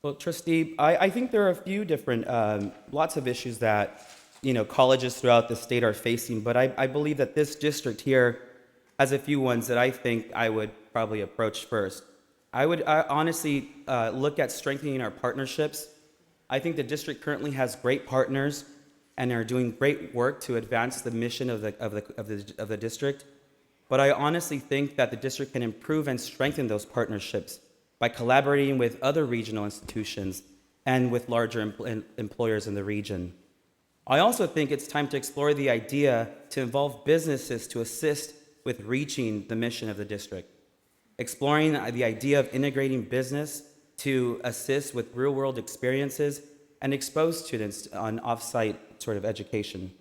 Well, Trustee, I think there are a few different, lots of issues that, colleges throughout the state are facing, but I believe that this district here has a few ones that I think I would probably approach first. I would honestly look at strengthening our partnerships. I think the district currently has great partners and are doing great work to advance the mission of the district. But I honestly think that the district can improve and strengthen those partnerships by collaborating with other regional institutions and with larger employers in the region. I also think it's time to explore the idea to involve businesses to assist with reaching the mission of the district. Exploring the idea of integrating business to assist with real-world experiences and expose students on off-site sort of education.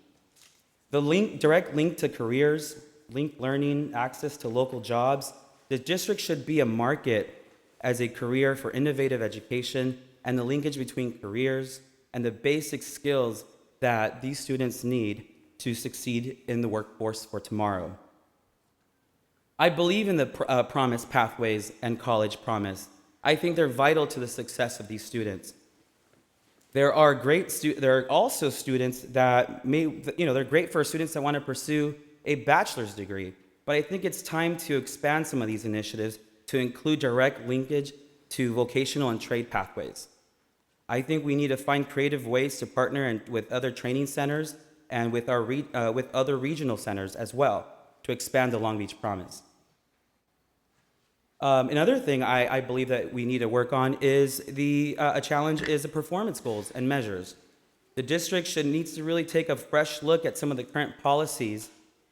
The direct link to careers, linked learning, access to local jobs, the district should be a market as a career for innovative education and the linkage between careers and the basic skills that these students need to succeed in the workforce for tomorrow. I believe in the promise pathways and college promise. I think they're vital to the success of these students. There are also students that they're great for students that want to pursue a bachelor's degree, but I think it's time to expand some of these initiatives to include direct linkage to vocational and trade pathways. I think we need to find creative ways to partner with other training centers and with other regional centers as well to expand the Long Beach Promise. Another thing I believe that we need to work on is a challenge is the performance goals and measures. The district needs to really take a fresh look at some of the current policies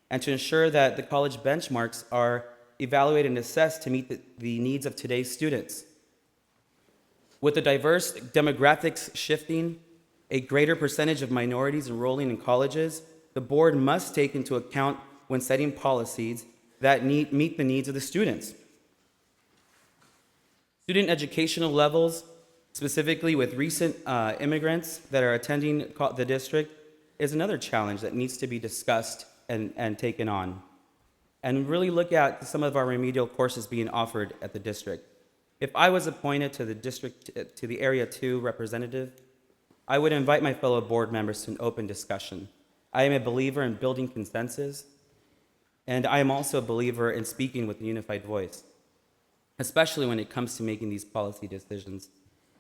and to ensure that the college benchmarks are evaluated and assessed to meet the needs of today's students. With the diverse demographics shifting, a greater percentage of minorities enrolling in colleges, the board must take into account when setting policies that meet the needs of the students. Student educational levels, specifically with recent immigrants that are attending the district, is another challenge that needs to be discussed and taken on. And really look at some of our remedial courses being offered at the district. If I was appointed to the Area 2 representative, I would invite my fellow board members to an open discussion. I am a believer in building consensus, and I am also a believer in speaking with a unified voice, especially when it comes to making these policy decisions.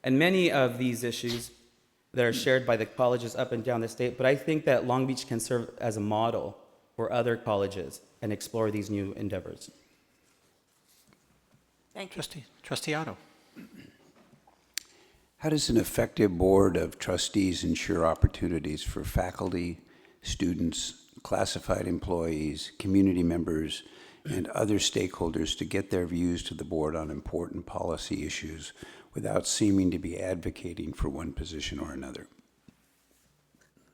And many of these issues that are shared by the colleges up and down the state, but I think that Long Beach can serve as a model for other colleges and explore these new endeavors. Thank you. Trustee Otto. How does an effective board of trustees ensure opportunities for faculty, students, classified employees, community members, and other stakeholders to get their views to the board on important policy issues without seeming to be advocating for one position or another?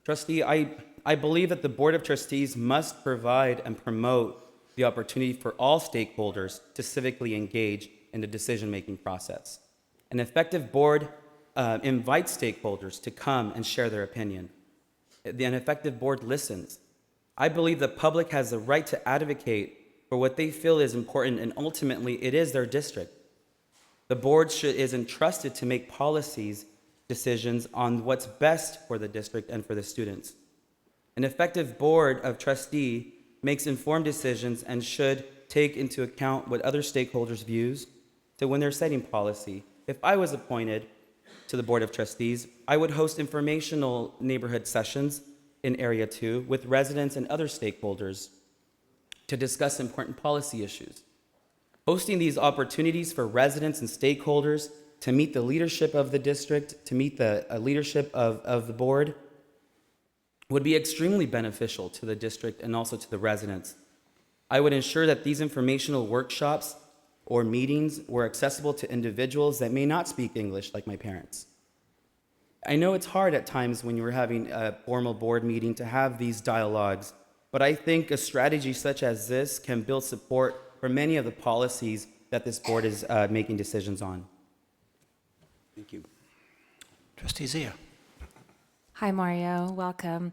Trustee, I believe that the Board of Trustees must provide and promote the opportunity for all stakeholders to civically engage in the decision-making process. An effective board invites stakeholders to come and share their opinion. An effective board listens. I believe the public has the right to advocate for what they feel is important, and ultimately it is their district. The board is entrusted to make policies decisions on what's best for the district and for the students. An effective board of trustee makes informed decisions and should take into account what other stakeholders' views to when they're setting policy. If I was appointed to the Board of Trustees, I would host informational neighborhood sessions in Area 2 with residents and other stakeholders to discuss important policy issues. Hosting these opportunities for residents and stakeholders to meet the leadership of the district, to meet the leadership of the board, would be extremely beneficial to the district and also to the residents. I would ensure that these informational workshops or meetings were accessible to individuals that may not speak English, like my parents. I know it's hard at times when you're having a formal board meeting to have these dialogues, but I think a strategy such as this can build support for many of the policies that this board is making decisions on. Thank you. Trustee Zia. Hi, Mario. Welcome.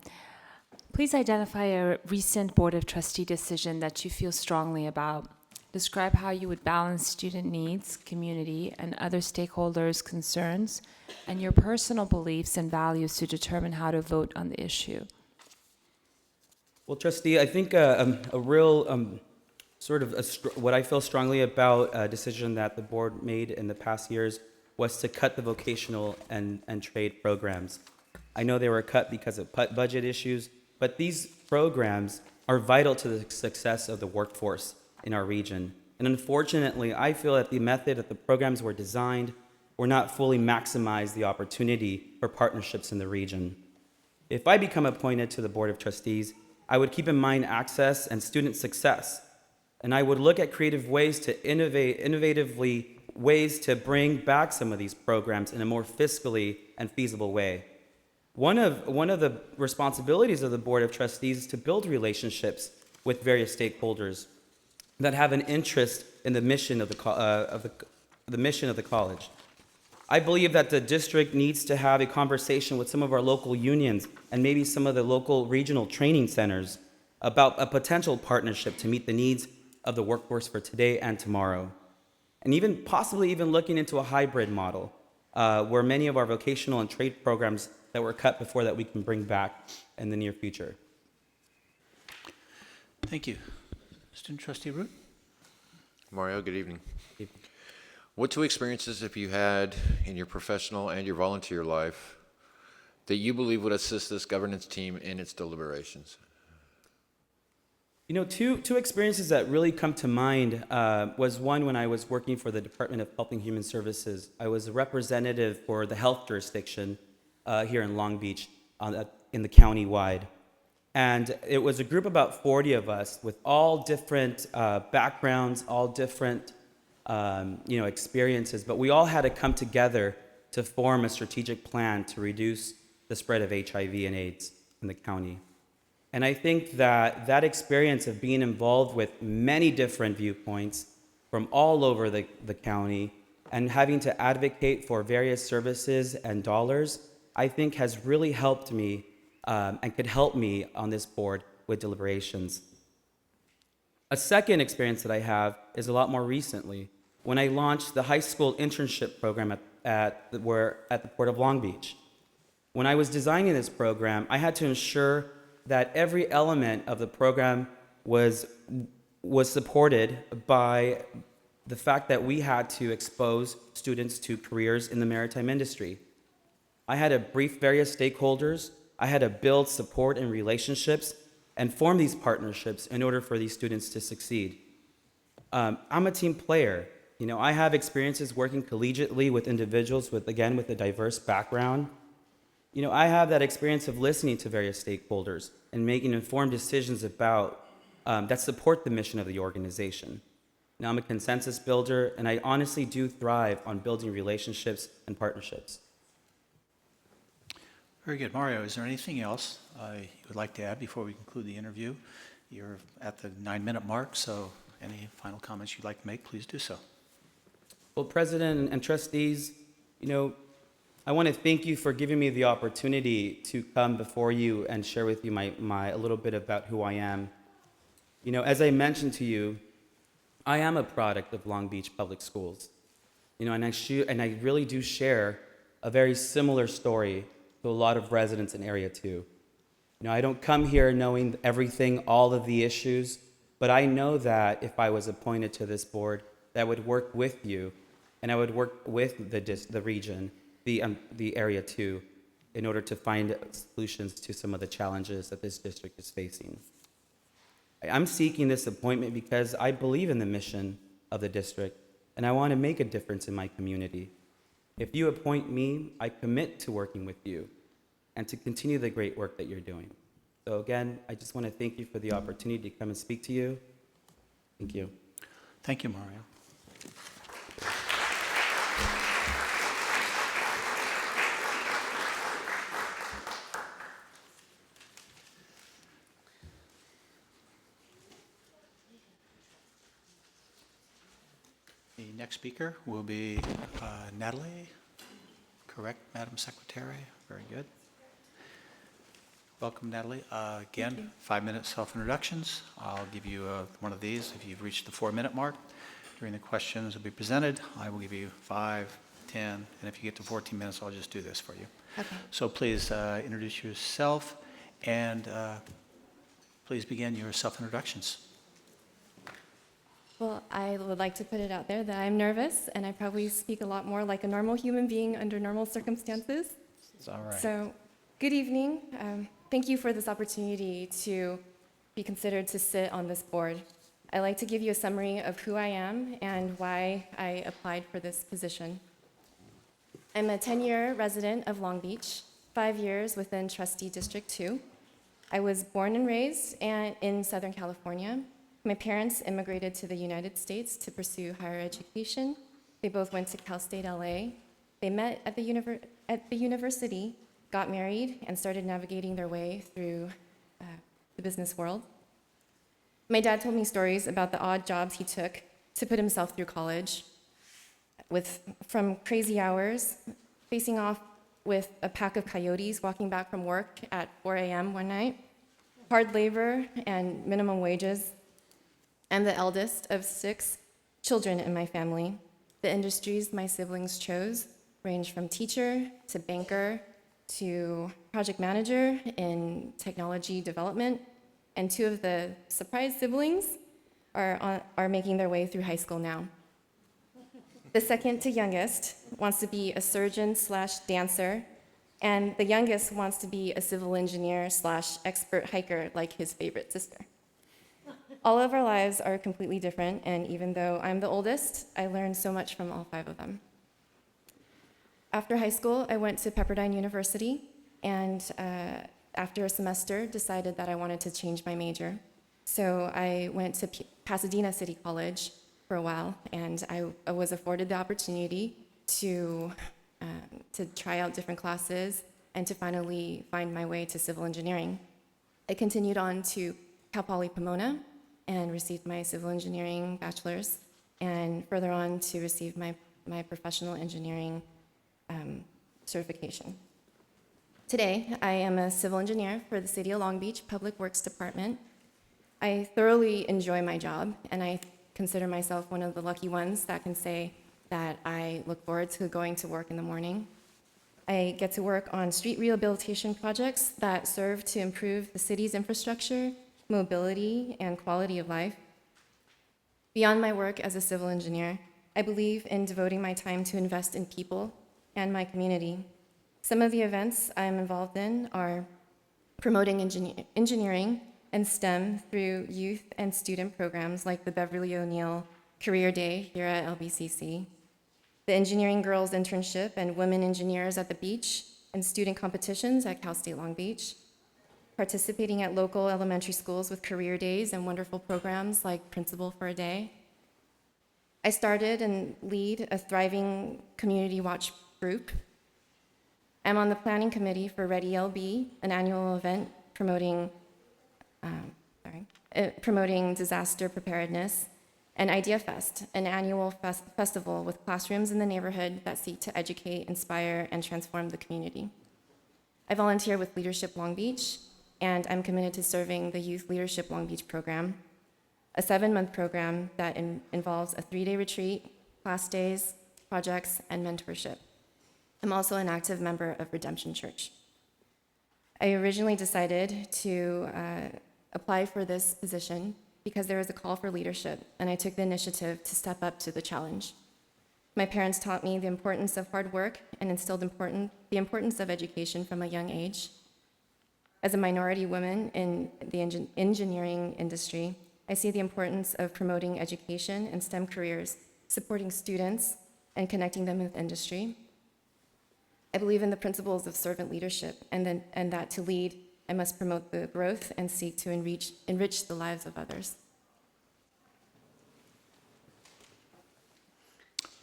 Please identify a recent Board of Trustee decision that you feel strongly about Describe how you would balance student needs, community, and other stakeholders' concerns, and your personal beliefs and values to determine how to vote on the issue. Well, Trustee, I think a real what I feel strongly about a decision that the board made in the past years was to cut the vocational and trade programs. I know they were cut because of budget issues, but these programs are vital to the success of the workforce in our region. And unfortunately, I feel that the method that the programs were designed were not fully maximize the opportunity for partnerships in the region. If I become appointed to the Board of Trustees, I would keep in mind access and student success, and I would look at creative ways to innovatively ways to bring back some of these programs in a more fiscally and feasible way. One of the responsibilities of the Board of Trustees is to build relationships with various stakeholders that have an interest in the mission of the mission of the college. I believe that the district needs to have a conversation with some of our local unions and maybe some of the local regional training centers about a potential partnership to meet the needs of the workforce for today and tomorrow. And even possibly even looking into a hybrid model where many of our vocational and trade programs that were cut before that we can bring back in the near future. Thank you. Student Trustee Root? Mario, good evening. What two experiences have you had in your professional and your volunteer life that you believe would assist this governance team in its deliberations? You know, two experiences that really come to mind was one when I was working for the Department of Health and Human Services. I was a representative for the health jurisdiction here in Long Beach in the county-wide. And it was a group about 40 of us with all different backgrounds, all different experiences, but we all had to come together to form a strategic plan to reduce the spread of HIV and AIDS in the county. And I think that experience of being involved with many different viewpoints from all over the county and having to advocate for various services and dollars, I think has really helped me and could help me on this board with deliberations. A second experience that I have is a lot more recently, when I launched the high school internship program at the Port of Long Beach. When I was designing this program, I had to ensure that every element of the program was supported by the fact that we had to expose students to careers in the maritime industry. I had to brief various stakeholders. I had to build support and relationships and form these partnerships in order for these students to succeed. I'm a team player. You know, I have experiences working collegiately with individuals with a diverse background. You know, I have that experience of listening to various stakeholders and making informed decisions about that support the mission of the organization. Now, I'm a consensus builder, and I honestly do thrive on building relationships and partnerships. Very good. Mario, is there anything else you would like to add before we conclude the interview? You're at the 9-minute mark, so any final comments you'd like to make, please do so. Well, President and trustees, you know, I want to thank you for giving me the opportunity to come before you and share with you a little bit about who I am. You know, as I mentioned to you, I am a product of Long Beach Public Schools. You know, and I really do share a very similar story to a lot of residents in Area 2. You know, I don't come here knowing everything, all of the issues, but I know that if I was appointed to this board, that I would work with you, and I would work with the region, the Area 2, in order to find solutions to some of the challenges that this district is facing. I'm seeking this appointment because I believe in the mission of the district, and I want to make a difference in my community. If you appoint me, I commit to working with you and to continue the great work that you're doing. So again, I just want to thank you for the opportunity to come and speak to you. Thank you. Thank you, Mario. The next speaker will be Natalie. Correct, Madam Secretary? Very good. Welcome, Natalie. Again, 5-minute self-introductions. I'll give you one of these if you've reached the 4-minute mark. During the questions that will be presented, I will give you 5, 10, and if you get to 14 minutes, I'll just do this for you. Okay. So please introduce yourself and please begin your self-introductions. Well, I would like to put it out there that I'm nervous and I probably speak a lot more like a normal human being under normal circumstances. It's all right. So, good evening. Thank you for this opportunity to be considered to sit on this board. I'd like to give you a summary of who I am and why I applied for this position. I'm a 10-year resident of Long Beach, 5 years within Trustee District 2. I was born and raised in Southern California. My parents immigrated to the United States to pursue higher education. They both went to Cal State LA. They met at the university, got married, and started navigating their way through the business world. My dad told me stories about the odd jobs he took to put himself through college, from crazy hours, facing off with a pack of coyotes walking back from work at 4 a.m. one night, hard labor and minimum wages. I'm the eldest of 6 children in my family. The industries my siblings chose range from teacher to banker to project manager in technology development, and 2 of the surprise siblings are making their way through high school now. The second to youngest wants to be a surgeon/dancer, and the youngest wants to be a civil engineer/expert hiker like his favorite sister. All of our lives are completely different, and even though I'm the oldest, I learned so much from all 5 of them. After high school, I went to Pepperdine University, and after a semester, decided that I wanted to change my major. So I went to Pasadena City College for a while, and I was afforded the opportunity to try out different classes and to finally find my way to civil engineering. I continued on to Cal Poly Pomona and received my civil engineering bachelor's, and further on to receive my professional engineering certification. Today, I am a civil engineer for the City of Long Beach Public Works Department. I thoroughly enjoy my job, and I consider myself one of the lucky ones that can say that I look forward to going to work in the morning. I get to work on street rehabilitation projects that serve to improve the city's infrastructure, mobility, and quality of life. Beyond my work as a civil engineer, I believe in devoting my time to invest in people and my community. Some of the events I'm involved in are promoting engineering and STEM through youth and student programs like the Beverly O'Neill Career Day here at LBCC, the Engineering Girls Internship and Women Engineers at the Beach, and student competitions at Cal State Long Beach, participating at local elementary schools with career days and wonderful programs like Principal for a Day. I started and lead a thriving community watch group. I'm on the planning committee for Ready LB, an annual event promoting disaster preparedness, and Idea Fest, an annual festival with classrooms in the neighborhood that seek to educate, inspire, and transform the community. I volunteer with Leadership Long Beach, and I'm committed to serving the Youth Leadership Long Beach program, a 7-month program that involves a 3-day retreat, class days, projects, and mentorship. I'm also an active member of Redemption Church. I originally decided to apply for this position because there was a call for leadership, and I took the initiative to step up to the challenge. My parents taught me the importance of hard work and instilled the importance of education from a young age. As a minority woman in the engineering industry, I see the importance of promoting education and STEM careers, supporting students, and connecting them with industry. I believe in the principles of servant leadership, and that to lead, I must promote the growth and seek to enrich the lives of others.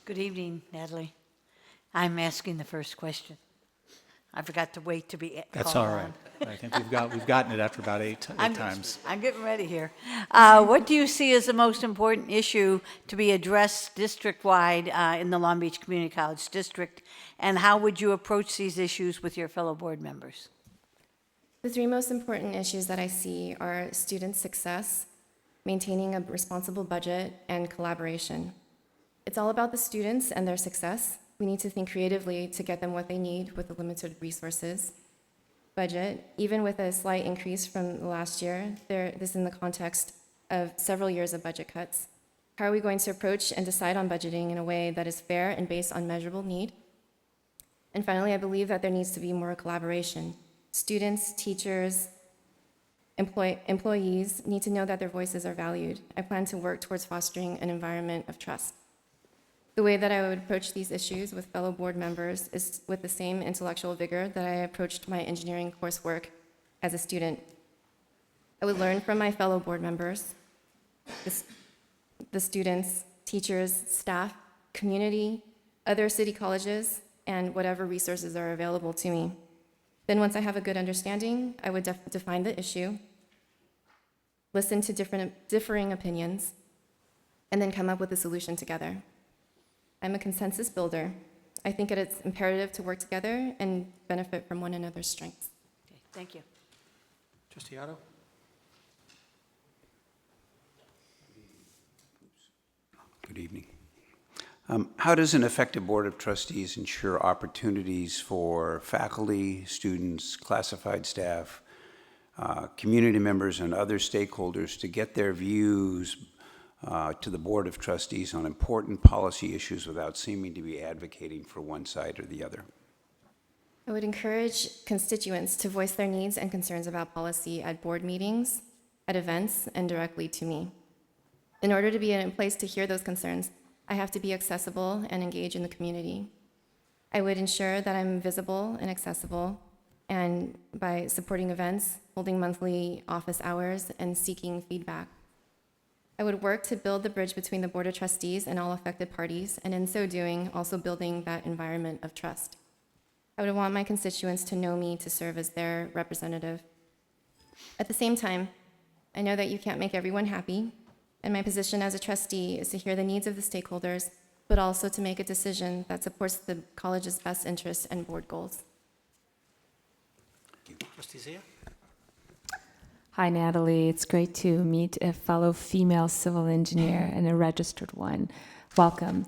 Good evening, Natalie. I'm asking the first question. I forgot to wait to be called That's all right. on. I think we've gotten it after about eight times. I'm getting ready here. What do you see as the most important issue to be addressed district-wide in the Long Beach Community College District, and how would you approach these issues with your fellow board members? The three most important issues that I see are student success, maintaining a responsible budget, and collaboration. It's all about the students and their success. We need to think creatively to get them what they need with the limited resources. Budget, even with a slight increase from last year, this is in the context of several years of budget cuts. How are we going to approach and decide on budgeting in a way that is fair and based on measurable need? And finally, I believe that there needs to be more collaboration. Students, teachers, employees need to know that their voices are valued. I plan to work towards fostering an environment of trust. The way that I would approach these issues with fellow board members is with the same intellectual vigor that I approached my engineering coursework as a student. I would learn from my fellow board members, the students, teachers, staff, community, other city colleges, and whatever resources are available to me. Then once I have a good understanding, I would define the issue, listen to differing opinions, and then come up with a solution together. I'm a consensus builder. I think it's imperative to work together and benefit from one another's strengths. Okay, thank you. Trustee Otto? Good evening. How does an effective Board of Trustees ensure opportunities for faculty, students, classified staff, community members, and other stakeholders to get their views to the Board of Trustees on important policy issues without seeming to be advocating for one side or the other? I would encourage constituents to voice their needs and concerns about policy at board meetings, at events, and directly to me. In order to be in a place to hear those concerns, I have to be accessible and engage in the community. I would ensure that I'm visible and accessible, and by supporting events, holding monthly office hours, and seeking feedback. I would work to build the bridge between the Board of Trustees and all affected parties, and in so doing, also building that environment of trust. I would want my constituents to know me to serve as their representative. At the same time, I know that you can't make everyone happy, and my position as a trustee is to hear the needs of the stakeholders, but also to make a decision that supports the college's best interests and board goals. Trustee Zia? Hi, Natalie. It's great to meet a fellow female civil engineer and a registered one. Welcome.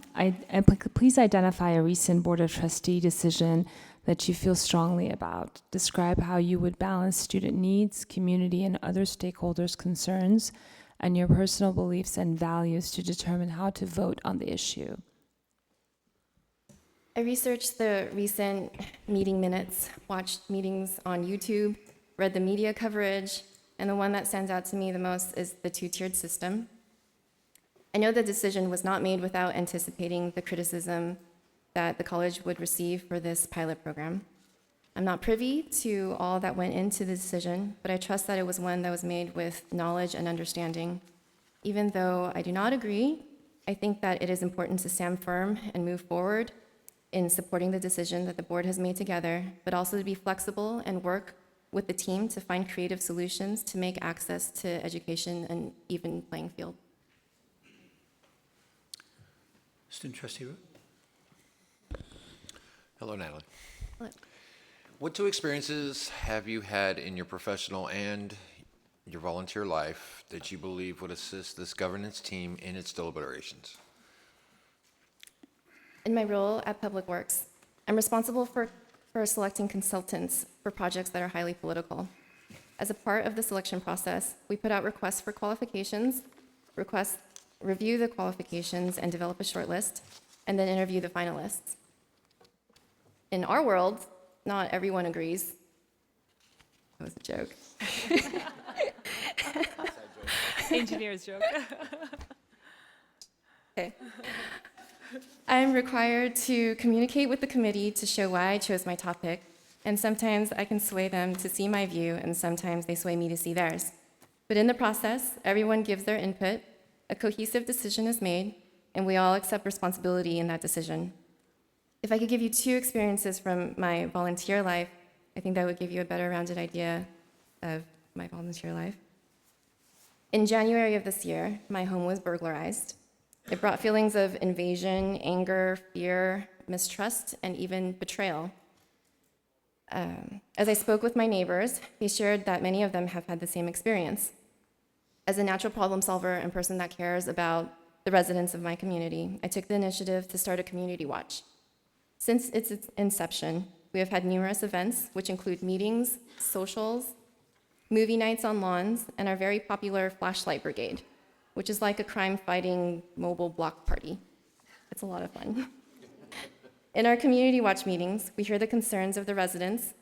Please identify a recent Board of Trustee decision that you feel strongly about. Describe how you would balance student needs, community, and other stakeholders' concerns, and your personal beliefs and values to determine how to vote on the issue. I researched the recent meeting minutes, watched meetings on YouTube, read the media coverage, and the one that stands out to me the most is the two-tiered system. I know the decision was not made without anticipating the criticism that the college would receive for this pilot program. I'm not privy to all that went into the decision, but I trust that it was one that was made with knowledge and understanding. Even though I do not agree, I think that it is important to stand firm and move forward in supporting the decision that the board has made together, but also to be flexible and work with the team to find creative solutions to make access to education an even playing field. Student Trustee Root? Hello, Natalie. Hello. What two experiences have you had in your professional and your volunteer life that you believe would assist this governance team in its deliberations? In my role at Public Works, I'm responsible for selecting consultants for projects that are highly political. As a part of the selection process, we put out requests for qualifications, review the qualifications, and develop a short list, and then interview the finalists. In our world, not everyone agrees. That was a joke. Engineer's joke. Okay. I'm required to communicate with the committee to show why I chose my topic, and sometimes I can sway them to see my view, and sometimes they sway me to see theirs. But in the process, everyone gives their input, a cohesive decision is made, and we all accept responsibility in that decision. If I could give you two experiences from my volunteer life, I think that would give you a better rounded idea of my volunteer life. In January of this year, my home was burglarized. It brought feelings of invasion, anger, fear, mistrust, and even betrayal. As I spoke with my neighbors, they shared that many of them have had the same experience. As a natural problem solver and person that cares about the residents of my community, I took the initiative to start a community watch. Since its inception, we have had numerous events, which include meetings, socials, movie nights on lawns, and our very popular flashlight brigade, which is like a crime-fighting mobile block party. It's a lot of fun. In our community watch meetings, we hear the concerns of the residents,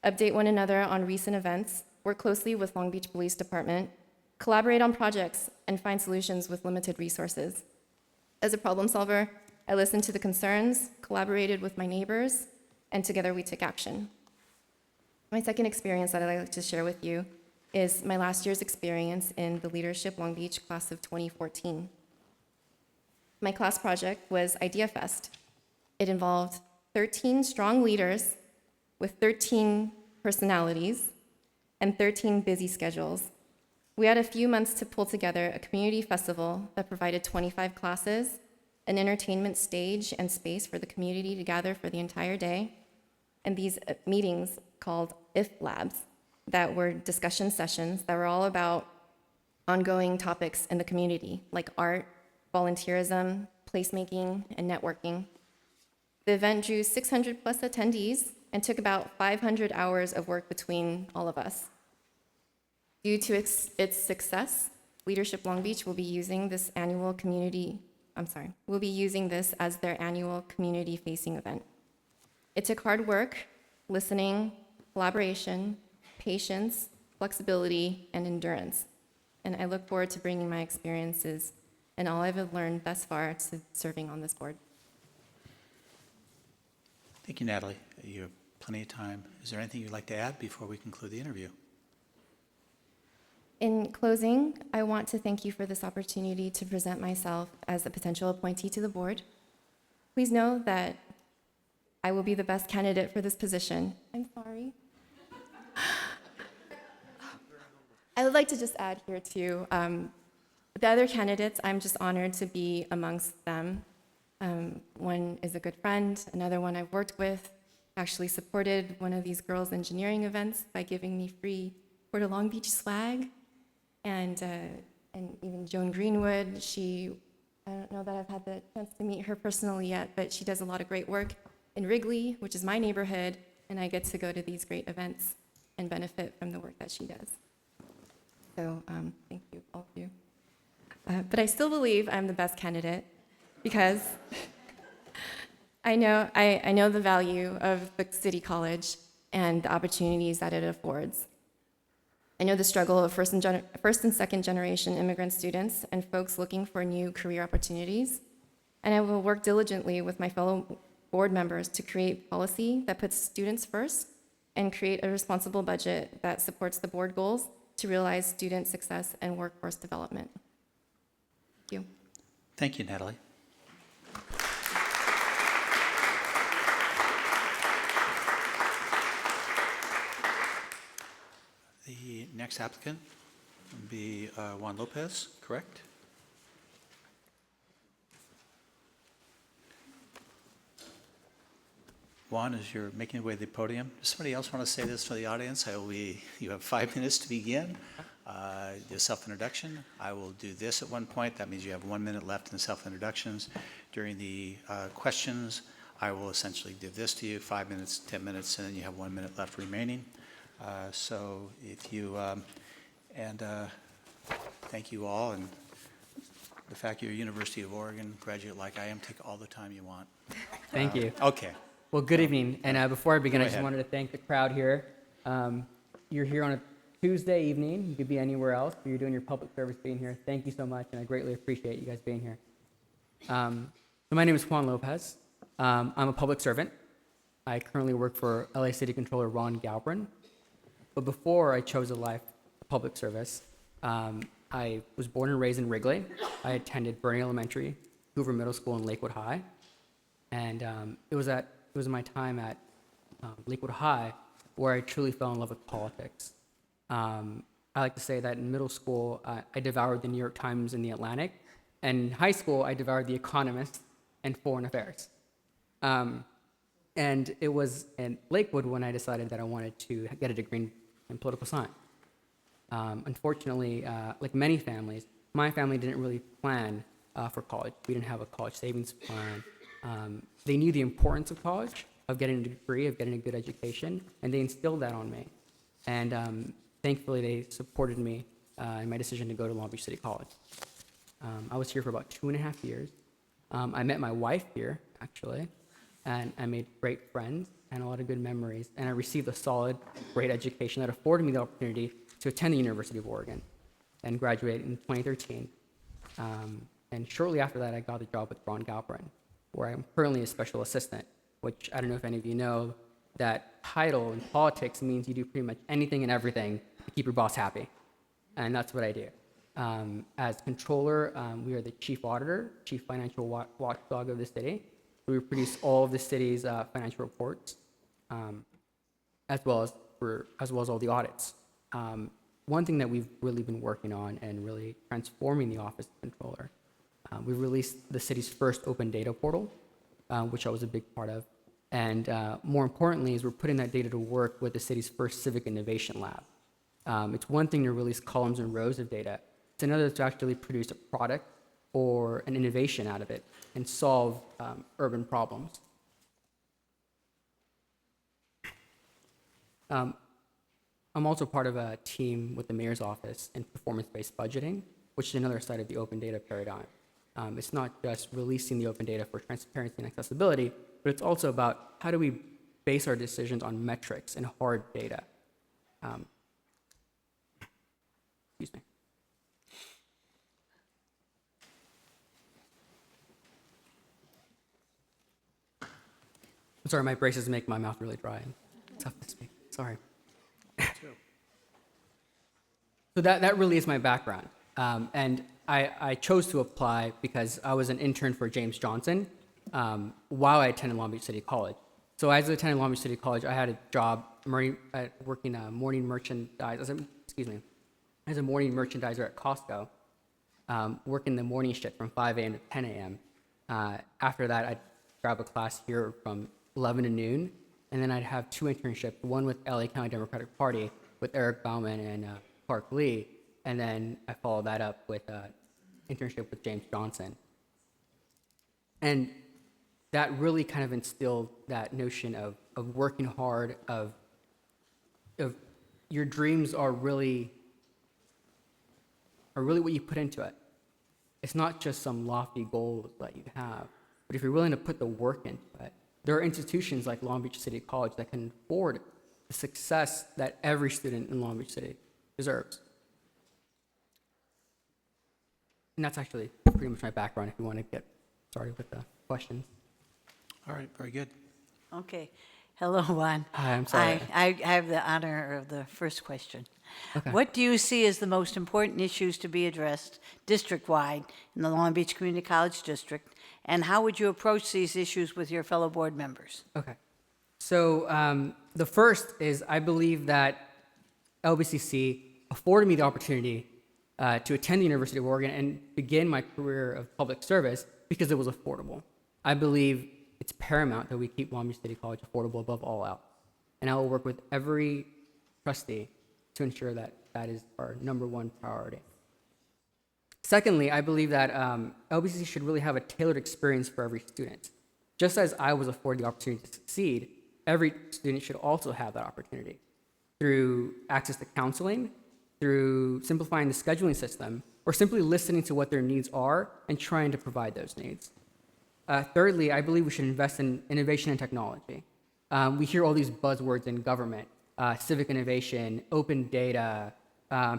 update one another on recent events, work closely with Long Beach Police Department, collaborate on projects, and find solutions with limited resources. As a problem solver, I listened to the concerns, collaborated with my neighbors, and together we took action. My second experience that I'd like to share with you is my last year's experience in the Leadership Long Beach class of 2014. My class project was Idea Fest. It involved 13 strong leaders with 13 personalities and 13 busy schedules. We had a few months to pull together a community festival that provided 25 classes, an entertainment stage and space for the community to gather for the entire day, and these meetings called IF Labs that were discussion sessions that were all about ongoing topics in the community, like art, volunteerism, placemaking, and networking. The event drew 600 plus attendees and took about 500 hours of work between all of us. Due to its success, Leadership Long Beach will be using this as their annual community-facing event. It took hard work, listening, collaboration, patience, flexibility, and endurance. And I look forward to bringing my experiences and all I've learned thus far to serving on this board. Thank you, Natalie. You have plenty of time. Is there anything you'd like to add before we conclude the interview? In closing, I want to thank you for this opportunity to present myself as a potential appointee to the board. Please know that I will be the best candidate for this position. I'm sorry. I would like to just add here too, the other candidates, I'm just honored to be amongst them. One is a good friend, another one I've worked with, actually supported one of these girls' engineering events by giving me free Port of Long Beach swag. And even Joan Greenwood, I don't know that I've had the chance to meet her personally yet, but she does a lot of great work in Wrigley, which is my neighborhood, and I get to go to these great events and benefit from the work that she does. So thank you, all of you. But I still believe I'm the best candidate because I know the value of the City College and the opportunities that it affords. I know the struggle of first and second generation immigrant students and folks looking for new career opportunities. And I will work diligently with my fellow board members to create policy that puts students first and create a responsible budget that supports the board goals to realize student success and workforce development. Thank you. Thank you, Natalie. The next applicant would be Juan Lopez, correct? Juan, as you're making your way to the podium, does somebody else want to say this to the audience? You have 5 minutes to begin. The self-introduction. I will do this at one point. That means you have 1 minute left in the self-introductions. During the questions, I will essentially do this to you, 5 minutes, 10 minutes, and then you have 1 minute left remaining. So if you, thank you all, and the fact you're a University of Oregon graduate like I am, take all the time you want. Thank you. Okay. Well, good evening. And before I begin, Go I just ahead. wanted to thank the crowd here. You're here on a Tuesday evening. You could be anywhere else, but you're doing your public service being here. Thank you so much, and I greatly appreciate you guys being here. So my name is Juan Lopez. I'm a public servant. I currently work for LA City Controller Ron Galbrin. But before I chose a life of public service, I was born and raised in Wrigley. I attended Bernie Elementary, Hoover Middle School, and Lakewood High. And it was my time at Lakewood High where I truly fell in love with politics. I like to say that in middle school, I devoured the New York Times and the Atlantic. And in high school, I devoured The Economist and Foreign Affairs. And it was in Lakewood when I decided that I wanted to get a degree in political science. Unfortunately, like many families, my family didn't really plan for college. We didn't have a college savings plan. They knew the importance of college, of getting a degree, of getting a good education, and they instilled that on me. And thankfully, they supported me in my decision to go to Long Beach City College. I was here for about 2.5 years. I met my wife here, actually, and I made great friends and a lot of good memories. And I received a solid, great education that afforded me the opportunity to attend the University of Oregon and graduate in 2013. And shortly after that, I got the job with Ron Galperin, where I'm currently a special assistant, which I don't know if any of you know, that title in politics means you do pretty much anything and everything to keep your boss happy. And that's what I do. As controller, we are the chief auditor, chief financial watchdog of the city. We produce all of the city's financial reports, as well as all the audits. One thing that we've really been working on and really transforming the office of controller, we released the city's first open data portal, which I was a big part of. And more importantly, is we're putting that data to work with the city's first civic innovation lab. It's one thing to release columns and rows of data. It's another to actually produce a product or an innovation out of it and solve urban problems. I'm also part of a team with the mayor's office in performance-based budgeting, which is another side of the open data paradigm. It's not just releasing the open data for transparency and accessibility, but it's also about how do we base our decisions on metrics and hard data. Excuse me. I'm sorry, my braces make my mouth really dry and tough to speak. Sorry. So that really is my background. And I chose to apply because I was an intern for James Johnson while I attended Long Beach City College. So as I attended Long Beach City College, I had a job working morning merchandise, as a morning merchandiser at Costco, working the morning shift from 5 a.m. to 10 a.m. After that, I'd grab a class here from 11 to noon, and then I'd have 2 internships, one with LA County Democratic Party with Eric Bauman and Clark Lee, and then I followed that up with an internship with James Johnson. And that really kind of instilled that notion of working hard, of your dreams are really what you put into it. It's not just some lofty goals that you have, but if you're willing to put the work into it, there are institutions like Long Beach City College that can afford the success that every student in Long Beach City deserves. And that's actually pretty much my background if you want to get started with the questions. All right, very good. Okay. Hello, Juan. Hi, I'm sorry. I have the honor of the first question. Okay. What do you see as the most important issues to be addressed district-wide in the Long Beach Community College District, and how would you approach these issues with your fellow board members? Okay. So the first is I believe that LBCC afforded me the opportunity to attend the University of Oregon and begin my career of public service because it was affordable. I believe it's paramount that we keep Long Beach City College affordable above all else. And I will work with every trustee to ensure that that is our #1 priority. Secondly, I believe that LBCC should really have a tailored experience for every student. Just as I was afforded the opportunity to succeed, every student should also have that opportunity through access to counseling, through simplifying the scheduling system, or simply listening to what their needs are and trying to provide those needs. Thirdly, I believe we should invest in innovation and technology. We hear all these buzzwords in government, civic innovation, open data,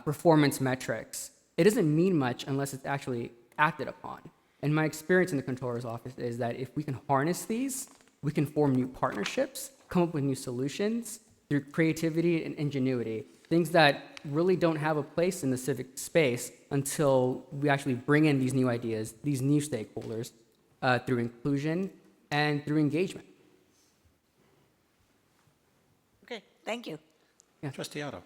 performance metrics. It doesn't mean much unless it's actually acted upon. And my experience in the controller's office is that if we can harness these, we can form new partnerships, come up with new solutions through creativity and ingenuity, things that really don't have a place in the civic space until we actually bring in these new ideas, these new stakeholders, through inclusion and through engagement. Okay, thank you. Trustee Otto.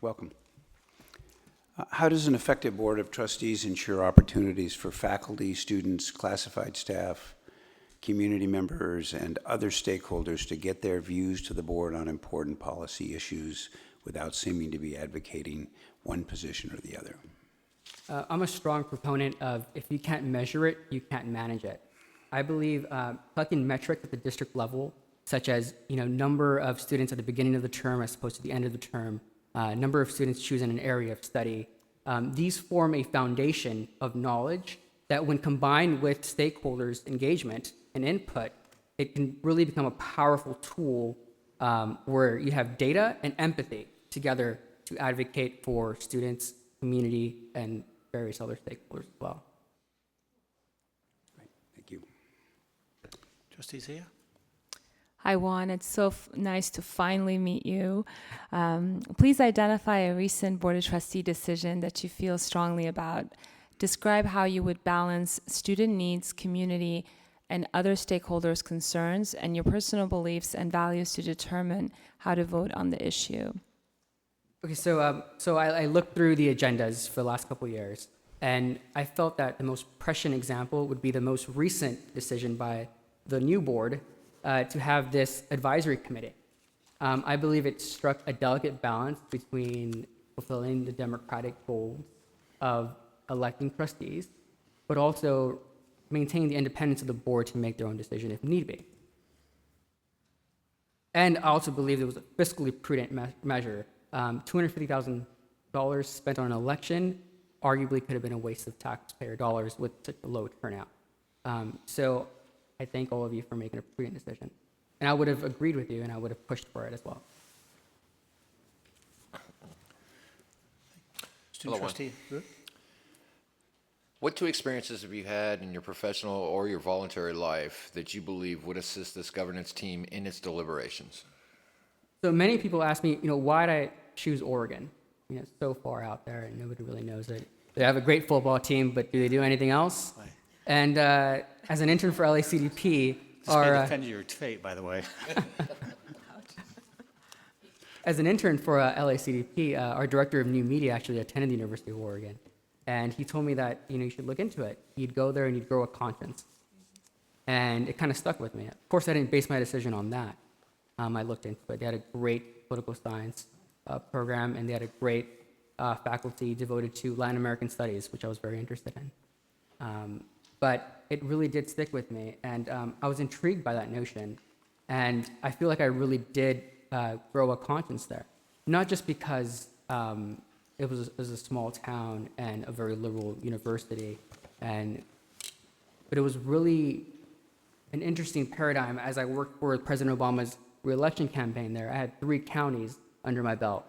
Welcome. How does an effective board of trustees ensure opportunities for faculty, students, classified staff, community members, and other stakeholders to get their views to the board on important policy issues without seeming to be advocating one position or the other. I'm a strong proponent of if you can't measure it, you can't manage it. I believe collecting metrics at the district level, such as number of students at the beginning of the term as opposed to the end of the term, number of students choosing an area of study, these form a foundation of knowledge that when combined with stakeholders' engagement and input, it can really become a powerful tool where you have data and empathy together to advocate for students, community, and various other stakeholders as well. Thank you. Trustee Zia? Hi, Juan. It's so nice to finally meet you. Please identify a recent Board of Trustee decision that you feel strongly about. Describe how you would balance student needs, community, and other stakeholders' concerns, and your personal beliefs and values to determine how to vote on the issue. Okay, so I looked through the agendas for the last couple of years, and I felt that the most prescient example would be the most recent decision by the new board to have this advisory committee. I believe it struck a delicate balance between fulfilling the democratic goals of electing trustees, but also maintaining the independence of the board to make their own decision if need be. And I also believe it was a fiscally prudent measure. $250,000 spent on an election arguably could have been a waste of taxpayer dollars with such a low turnout. So I thank all of you for making a prudent decision. And I would have agreed with you, and I would have pushed for it as well. Student Hello, Juan. trustee Root? What two experiences have you had in your professional or your voluntary life that you believe would assist this governance team in its deliberations? So many people ask me, why did I choose Oregon? It's so far out there, and nobody really knows it. They have a great football team, but do they do anything else? Right. And as an intern for LACDP, This may defend your fate, by the way. as an intern for LACDP, our director of new media actually attended the University of Oregon. And he told me that, you should look into it. You'd go there and you'd grow a conscience. And it kind of stuck with me. Of course, I didn't base my decision on that. I looked into it. They had a great political science program, and they had a great faculty devoted to Latin American studies, which I was very interested in. But it really did stick with me, and I was intrigued by that notion. And I feel like I really did grow a conscience there. Not just because it was a small town and a very liberal university, but it was really an interesting paradigm as I worked for President Obama's re-election campaign there. I had 3 counties under my belt.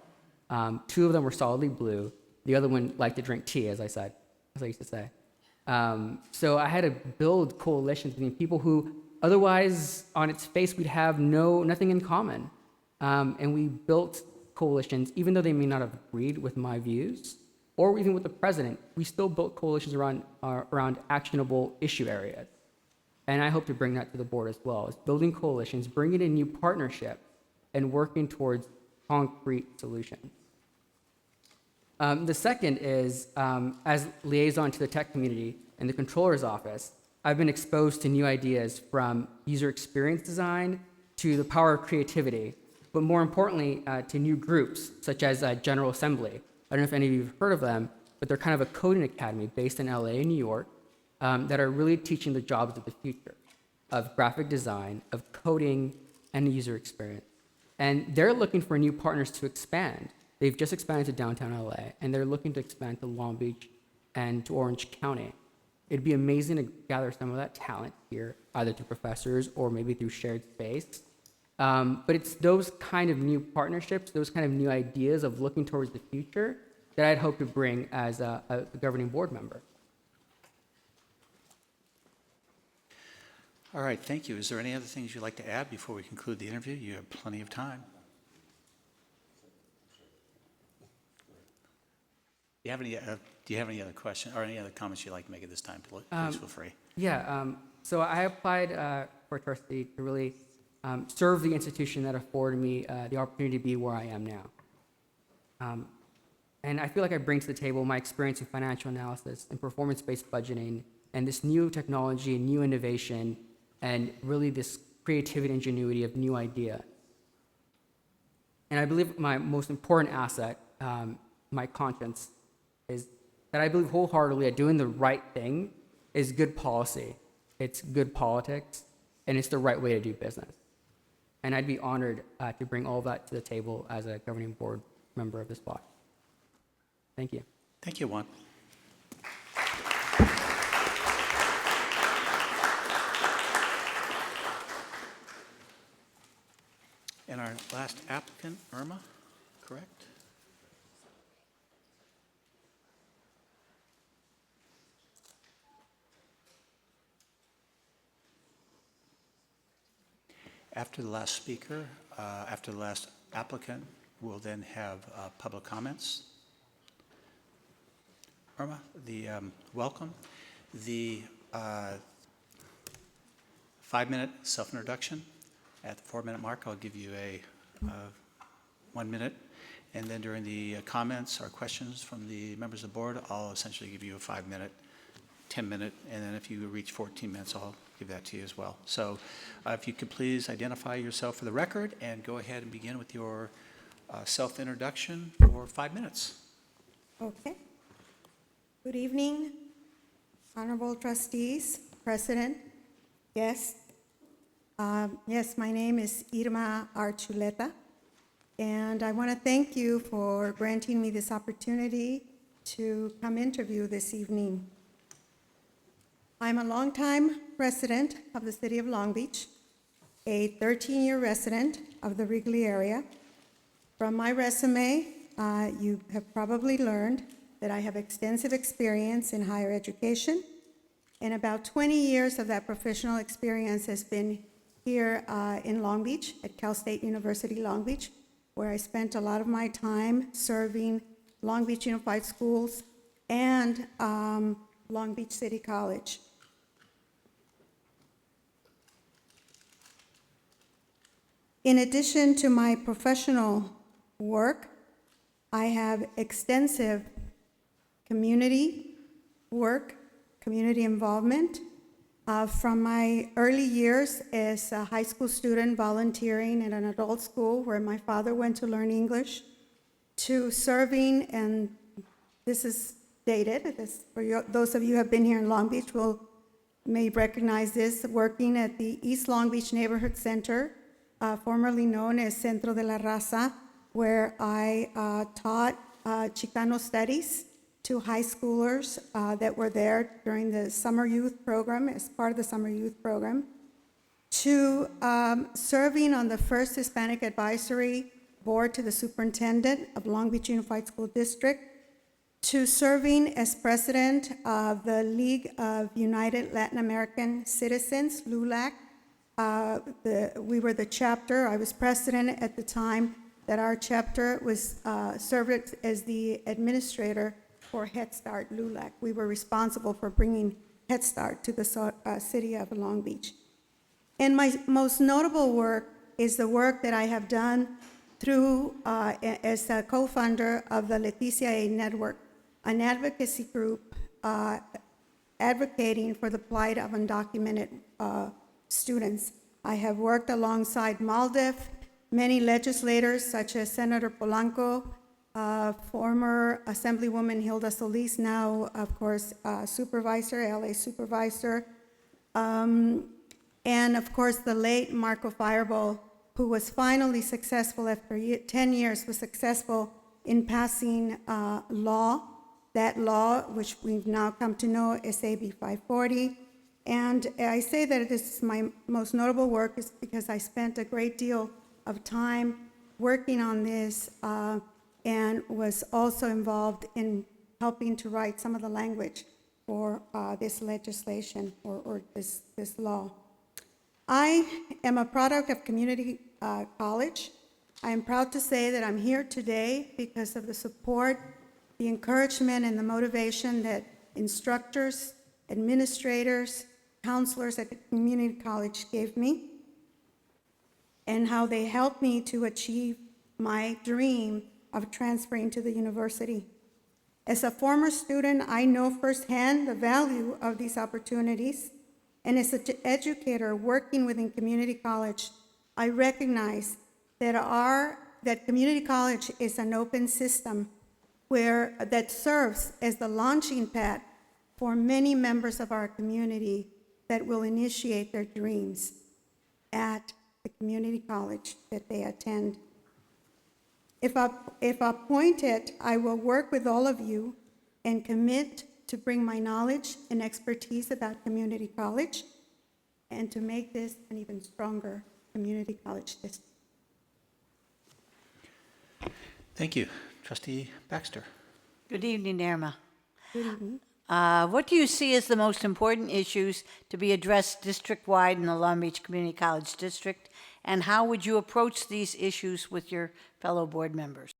2 of them were solidly blue. The other one liked to drink tea, as I used to say. So I had to build coalitions between people who otherwise, on its face, we'd have nothing in common. And we built coalitions, even though they may not have agreed with my views, or even with the president, we still built coalitions around actionable issue areas. And I hope to bring that to the board as well, is building coalitions, bringing in new partnerships, and working towards concrete solutions. The second is, as liaison to the tech community and the controller's office, I've been exposed to new ideas from user experience design to the power of creativity, but more importantly, to new groups, such as General Assembly. I don't know if any of you have heard of them, but they're kind of a coding academy based in LA and New York that are really teaching the jobs of the future, of graphic design, of coding, and user experience. And they're looking for new partners to expand. They've just expanded to downtown LA, and they're looking to expand to Long Beach and to Orange County. It'd be amazing to gather some of that talent here, either through professors or maybe through shared space. But it's those kind of new partnerships, those kind of new ideas of looking towards the future that I'd hope to bring as a governing board member. All right, thank you. Is there any other things you'd like to add before we conclude the interview? You have plenty of time. Do you have any other questions or any other comments you'd like to make at this time? Please feel free. Yeah, so I applied for trustee to really serve the institution that afforded me the opportunity to be where I am now. And I feel like I bring to the table my experience in financial analysis and performance-based budgeting and this new technology and new innovation and really this creativity and ingenuity of new idea. And I believe my most important asset, my conscience, is that I believe wholeheartedly that doing the right thing is good policy, it's good politics, and it's the right way to do business. And I'd be honored to bring all of that to the table as a governing board member of this body. Thank you. Thank you, Juan. And our last applicant, Irma, correct? After the last speaker, after the last applicant, we'll then have public comments. Irma, welcome. The 5-minute self-introduction. At the 4-minute mark, I'll give you a 1 minute. And then during the comments or questions from the members of the board, I'll essentially give you a 5-minute, 10-minute, and then if you reach 14 minutes, I'll give that to you as well. So if you could please identify yourself for the record and go ahead and begin with your self-introduction for 5 minutes. Okay. Good evening, honorable trustees, president, guests. Yes, my name is Irma Archuleta, and I want to thank you for granting me this opportunity to come interview this evening. I'm a longtime resident of the city of Long Beach, a 13-year resident of the Wrigley area. From my resume, you have probably learned that I have extensive experience in higher education, and about 20 years of that professional experience has been here in Long Beach at Cal State University Long Beach, where I spent a lot of my time serving Long Beach Unified Schools and Long Beach City College. In addition to my professional work, I have extensive community work, community involvement. From my early years as a high school student volunteering at an adult school where my father went to learn English, to serving, and this is dated, those of you who have been here in Long Beach may recognize this, working at the East Long Beach Neighborhood Center, formerly known as Centro de la Raza, where I taught Chicano studies to high schoolers that were there during the summer youth program, as part of the summer youth program, to serving on the first Hispanic Advisory Board to the superintendent of Long Beach Unified School District, to serving as president of the League of United Latin American Citizens, LULAC. We were the chapter. I was president at the time that our chapter was served as the administrator for Head Start LULAC. We were responsible for bringing Head Start to the city of Long Beach. And my most notable work is the work that I have done through as a co-founder of the Leticia A Network, an advocacy group advocating for the plight of undocumented students. I have worked alongside MALDEF, many legislators such as Senator Polanco, former Assemblywoman Hilda Solis, now, of course, supervisor, LA supervisor, and of course, the late Marco Fireball, who was finally successful after 10 years, was successful in passing law, that law, which we've now come to know as AB 540. And I say that this is my most notable work is because I spent a great deal of time working on this and was also involved in helping to write some of the language for this legislation or this law. I am a product of community college. I am proud to say that I'm here today because of the support, the encouragement, and the motivation that instructors, administrators, counselors at the community college gave me, and how they helped me to achieve my dream of transferring to the university. As a former student, I know firsthand the value of these opportunities and as an educator working within community college, I recognize that community college is an open system that serves as the launching pad for many members of our community that will initiate their dreams at the community college that they attend. If appointed, I will work with all of you and commit to bring my knowledge and expertise about community college and to make this an even stronger community college district. Thank you. Trustee Baxter. Good evening, Irma. Good evening. What do you see as the most important issues to be addressed district-wide in the Long Beach Community College District, and how would you approach these issues with your fellow board members?